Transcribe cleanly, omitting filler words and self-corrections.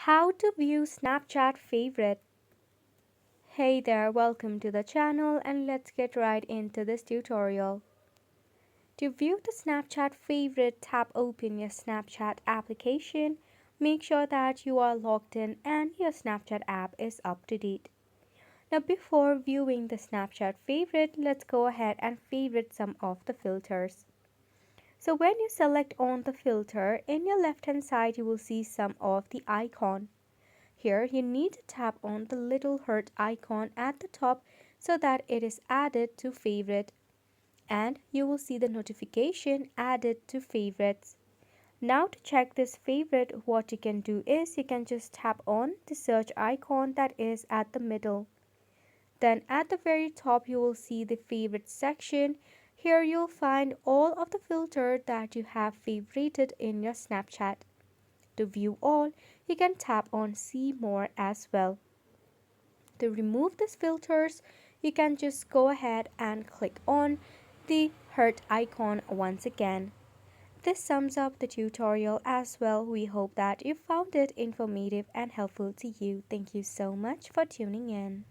How to view Snapchat favorite. Hey there, welcome to the channel and let's get right into this tutorial. To view the Snapchat favorite, tap open your Snapchat application. Make sure that you are logged in and your Snapchat app is up to date. Now before viewing the Snapchat favorite, let's go ahead and favorite some of the filters. So when you select on the filter, in your left hand side you will see some of the icon. Here you need to tap on the little heart icon at the top so that it is added to favorite, and you will see the notification added to favorites. Now to check this favorite, what you can do is you can just tap on the search icon that is at the middle. Then at the very top you will see the favorite section. Here you'll find all of the filters that you have favorited in your Snapchat. To view all, you can tap on see more as well. To remove these filters, you can just go ahead and click on the heart icon once again. This sums up the tutorial as well. We hope that you found it informative and helpful to you. Thank you so much for tuning in.